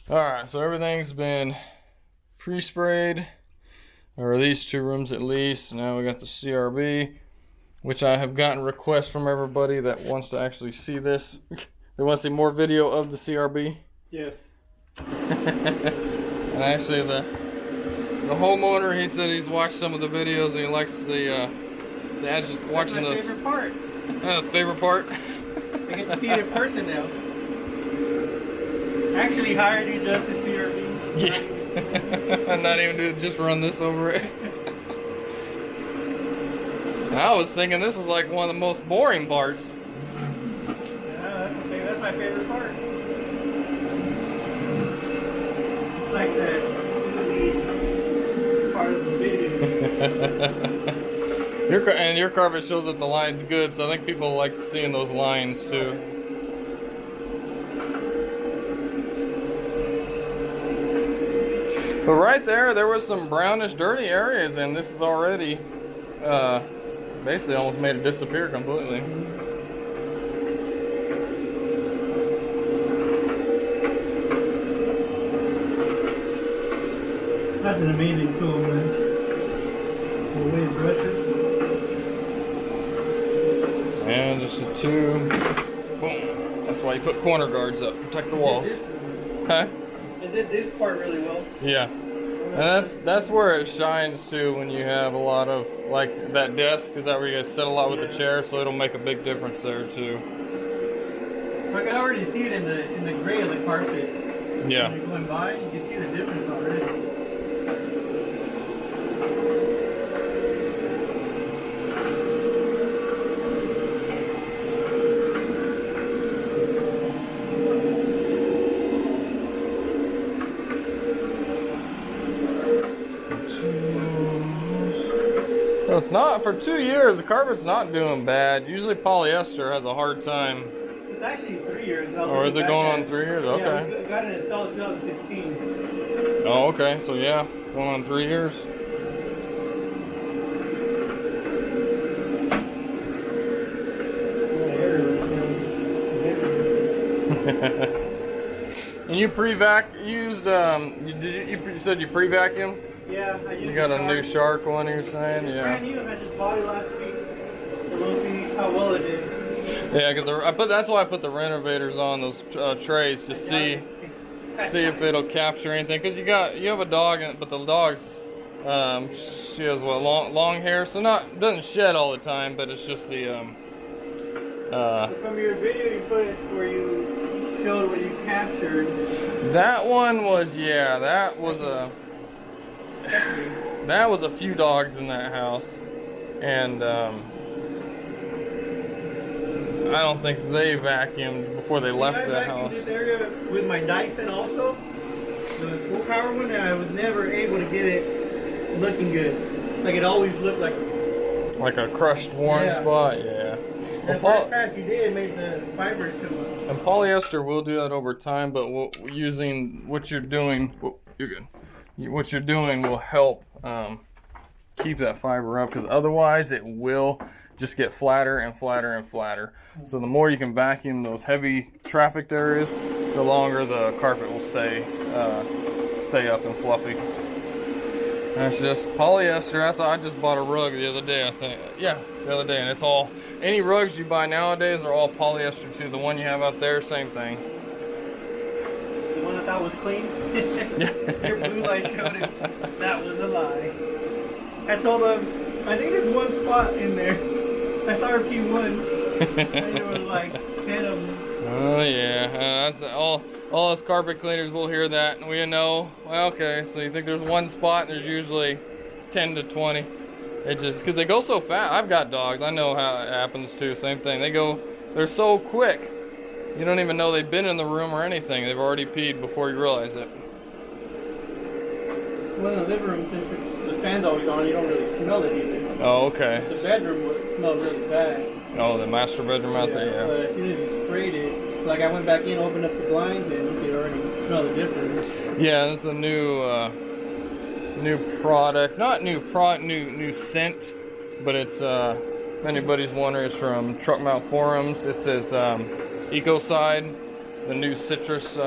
Alright, so everything's been pre-sprayed, or these two rooms at least. Now we got the CRB, which I have gotten requests from everybody that wants to actually see this. They want to see more video of the CRB. Yes. And actually the homeowner, he said he's watched some of the videos and he likes watching those. Favorite part. Favorite part? I get to see it in person now. I actually hired you just to CRB. Yeah. I'm not even doing, just run this over it. I was thinking this was like one of the most boring parts. Yeah, that's my favorite part. It's like that silly part of the video. Your carpet shows that the line's good, so I think people like seeing those lines too. But right there was some brownish dirty areas, and this is already basically almost made it disappear completely. That's an amazing tool, man. The way it brushes. And just a tube. Boom. That's why you put corner guards up, protect the walls. Huh? It did this part really well. Yeah. And that's where it shines too, when you have a lot of, like, that desk, is that where you guys sit a lot with the chair, so it'll make a big difference there too. I can already see it in the gray of the carpet. Yeah. When you're going by, you can see the difference already. Well, it's not, for 2 years, the carpet's not doing bad. Usually polyester has a hard time. It's actually 3 years. Or is it going on 3 years? Okay. Yeah, we got it installed in 2016. Oh, okay. So yeah, going on 3 years. And you used you said you pre-vacuumed? Yeah, I used You got a new Shark one, you were saying? It's Yeah. brand new. I just bought it last week. So we'll see how well it did. Yeah, because that's why I put the renovators on those trays to see if it'll capture anything. Because you have a dog, but the dog's she has what, long hair, so doesn't shed all the time, but it's just the from your video you put it where you showed what you captured. That one was that was a few dogs in that house, and I don't think they vacuumed before they left the house. This area with my Dyson also, the full power one, and I was never able to get it looking good. Like it always looked like a crushed, worn spot. Yeah. That first pass you did made the fibers come up. And polyester will do that over time, but using what you're doing, you're good. What you're doing will help keep that fiber up, because otherwise it will just get flatter and flatter and flatter. So the more you can vacuum those heavy trafficked areas, the longer the carpet will stay up and fluffy. That's just polyester. I just bought a rug the other day, I think. Yeah, the other day, and it's all, any rugs you buy nowadays are all polyester too. The one you have out there, same thing. The one I thought was clean? Your blue light showed it. That was a lie. I told him, I think there's one spot in there. I saw her P1. And there was like 10 of them. Oh yeah, that's all us carpet cleaners will hear that, and we know, well, okay, so you think there's one spot and there's usually 10 to 20. It just, because they go so fast. I've got dogs, I know how it happens too, same thing. They're so quick. You don't even know they've been in the room or anything. They've already peed before you realize it. Well, in the living room, since the fan's always on, you don't really smell it either. Oh, okay. The bedroom would smell really bad. Oh, the master bedroom out there, yeah. But as soon as you sprayed it, like I went back in, opened up the blinds, and you could already smell the difference. Yeah, this is a new product. Not new scent, but it's if anybody's wondering, it's from Truck Mount Forums. It says Ecocide, the new citrus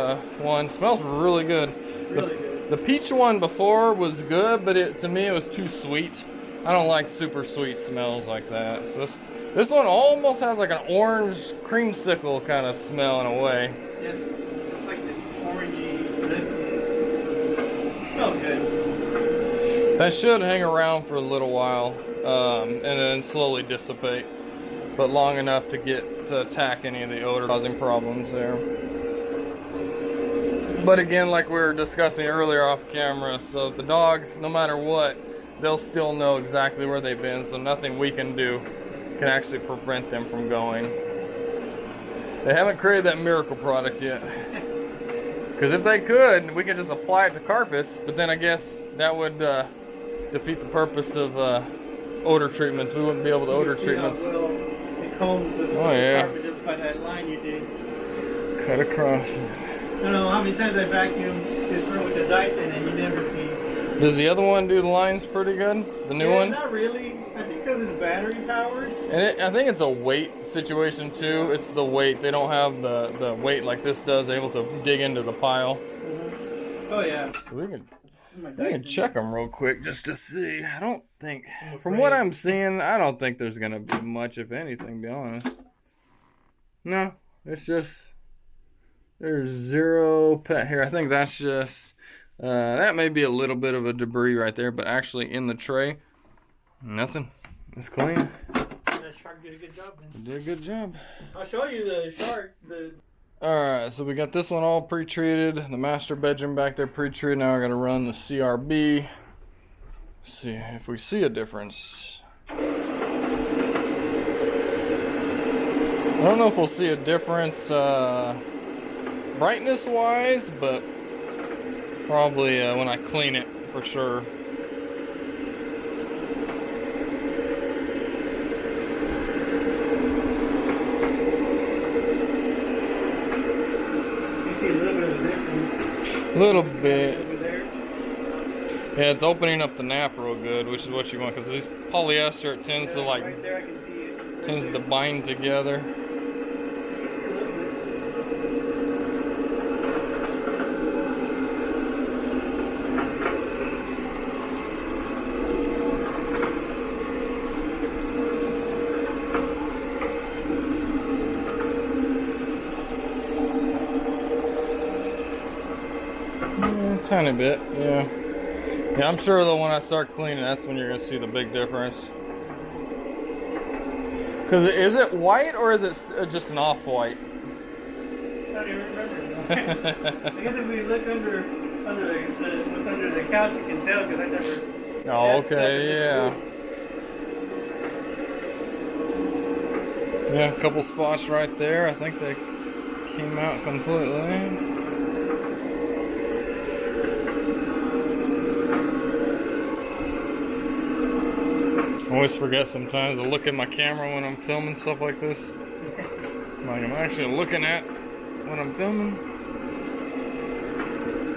one. Smells really good. Really good. The peach one before was good, but to me it was too sweet. I don't like super sweet smells like that. So this one almost has like an orange creamsicle kind of smell in a way. Yes, it's like this orangey. It smells good. That should hang around for a little while and then slowly dissipate, but long enough to get to attack any of the odor causing problems there. But again, like we were discussing earlier off camera, so the dogs, no matter what, they'll still know exactly where they've been, so nothing we can do can actually prevent them from going. They haven't created that miracle product yet. Because if they could, we could just apply it to carpets, but then I guess that would defeat the purpose of odor treatments. We wouldn't be able to odor treatments. Well, it combs the carpet just by that line you did. Cut across. I don't know how many times I vacuumed this room with the Dyson and you never see. Does the other one do the lines pretty good? The new one? Not really. I think because it's battery powered. And I think it's a weight situation too. It's the weight. They don't have the weight like this does, able to dig into the pile. Mm-hmm. Oh yeah. So we can check them real quick just to see. I don't think, from what I'm seeing, I don't think there's gonna be much, if anything, to be honest. No, it's just there's zero pet hair. I think that's just that may be a little bit of a debris right there, but actually in the tray, nothing. It's clean. That shark did a good job then. Did a good job. I'll show you the shark. Alright, so we got this one all pre-treated. The master bedroom back there pre-treated. Now we're going to run the CRB. See if we see a difference. I don't know if we'll see a difference brightness-wise, but probably when I clean it for sure. A little bit. Yeah, it's opening up the nap real good, which is what you want, because this polyester, it tends to like right there, I can see it. Tends to bind together. Tiny bit, yeah. Yeah, I'm sure though when I start cleaning, that's when you're gonna see the big difference. Cause is it white or is it just an off-white? I don't even remember. I guess if we look under the couch, you can tell because I never. Oh, okay, yeah. Yeah, a couple spots right there. I think they came out completely. I always forget sometimes to look at my camera when I'm filming stuff like this. Like I'm actually looking at what I'm filming.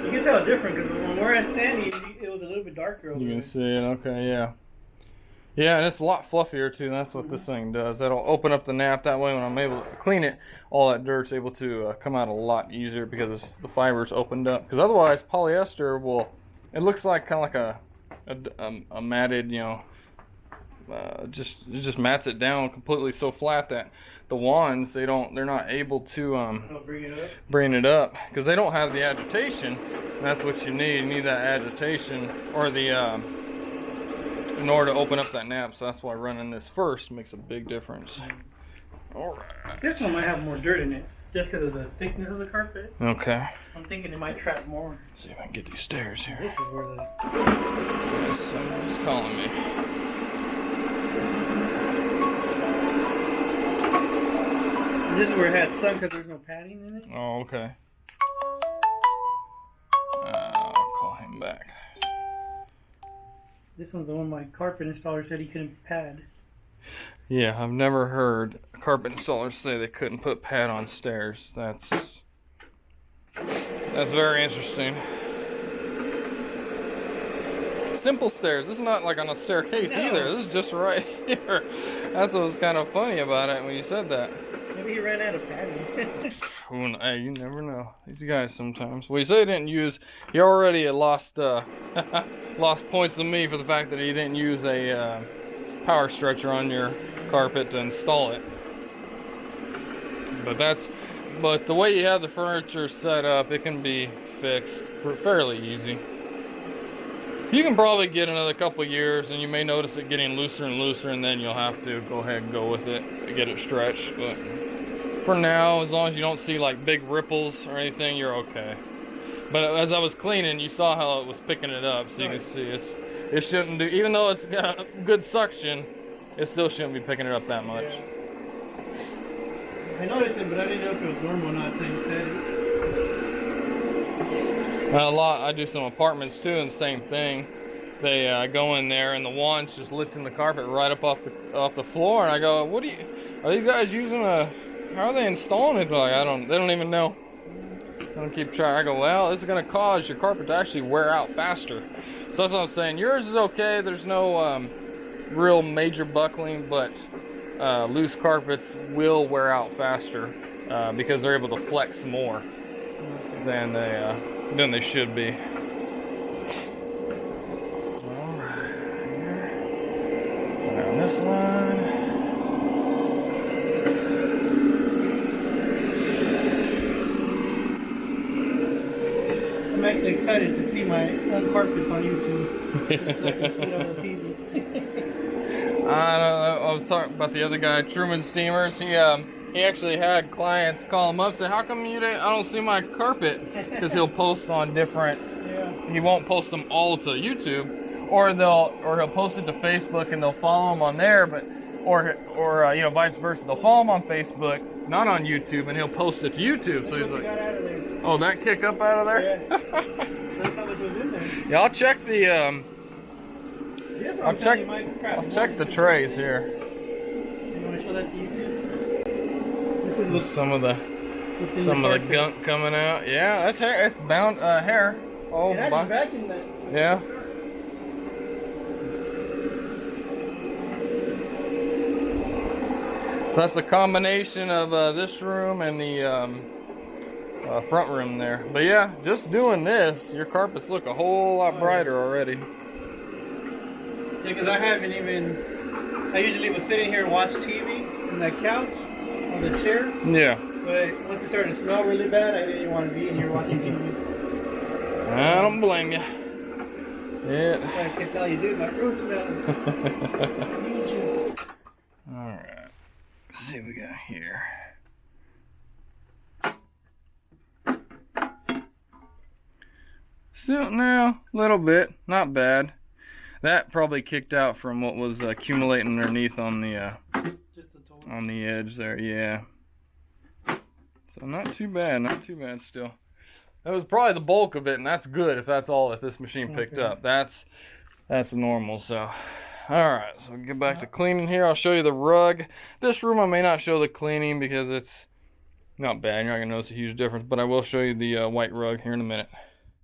You can tell different because when we're at standing, it was a little bit darker over You can there. see it, okay, yeah. Yeah, and it's a lot fluffier too, and that's what this thing does. That'll open up the nap, that way when I'm able to clean it, all that dirt's able to come out a lot easier because the fiber's opened up. Because otherwise, polyester it looks like kind of like a matted, you know, it just mats it down completely so flat that the wands they're not able to bring it up because they don't have the agitation. And that's what you need. You need that agitation or the in order to open up that nap. So that's why running this first makes a big difference. All right. This one might have more dirt in it just because of the thickness of the carpet. Okay. I'm thinking it might trap more. Let's see if I can get these stairs here. This is where the Yes, somebody's calling me. This is where it had sun because there's no padding in it. Oh, okay. I'll call him back. This one's the one my carpet installer said he couldn't pad. Yeah, I've never heard a carpet installers say they couldn't put pad on stairs. That's very interesting. Simple stairs. This is not like on a staircase either. This is just right here. That's what was kind of funny about it when you said that. Yeah, Maybe he ran out of padding. Hey, you never know. These guys sometimes. Well, he said he didn't use. He already had lost lost points to me for the fact that he didn't use a power stretcher on your carpet to install it. But the way you have the furniture set up, it can be fixed fairly easy. You can probably get another couple years, and you may notice it getting looser and looser, and then you'll have to go ahead and go with it to get it stretched. But for now, as long as you don't see like big ripples or anything, you're okay. But as I was cleaning, you saw how it was picking it up, so you can see it shouldn't do. Even though it's got a good suction, it still shouldn't be picking it up that much. Yeah. I noticed it, but I didn't know if it was normal or not until you said it. I do some apartments too, and the same thing. They go in there, and the wand's just lifting the carpet right up off the floor, and I go, are these guys using how are they installing it? Like, they don't even know. I don't keep track. I go, well, this is going to cause your carpet to actually wear out faster. So that's what I'm saying. Yours is okay. There's no real major buckling, but loose carpets will wear out faster because they're able to flex more than they should be. All right, here. Around this line. I'm actually excited to see my carpets on YouTube. Just so I can see it on the TV. I was talking about the other guy, Truman Steamers. He actually had clients call him up and say, "How come I don't see my carpet?" Because he'll post on different. Yeah. He won't post them all to YouTube, or he'll post it to Facebook and they'll follow him on there, or vice versa. They'll follow him on Facebook, not on YouTube, and he'll post it to YouTube. So he's like, got out of there. "Oh, that kick up out of there?" Yeah. That's how much was in there. Yeah, I'll check the I'll check the trays here. You want to show that to YouTube? This is what's Some of the gunk coming out. Yeah, that's hair. It's bound hair. Oh, and I just vacuumed that. yeah. So that's a combination of this room and the front room there. But yeah, just doing this, your carpets look a whole lot brighter already. Yeah, because I usually was sitting here and watch TV on that couch, on the chair. Yeah. But once it started to smell really bad, I didn't even want to be in here watching TV. I don't blame you. Yeah. I can tell you, dude, my room smells. I need you. Alright. Let's see what we got here. Still now, a little bit. Not bad. That probably kicked out from what was accumulating underneath on the edge there, yeah. So not too bad still. That was probably the bulk of it, and that's good if that's all that this machine picked up. That's normal. So, all right. So we'll get back to cleaning here. I'll show you the rug. This room I may not show the cleaning because it's not bad. You're not gonna notice a huge difference, but I will show you the white rug here in a minute.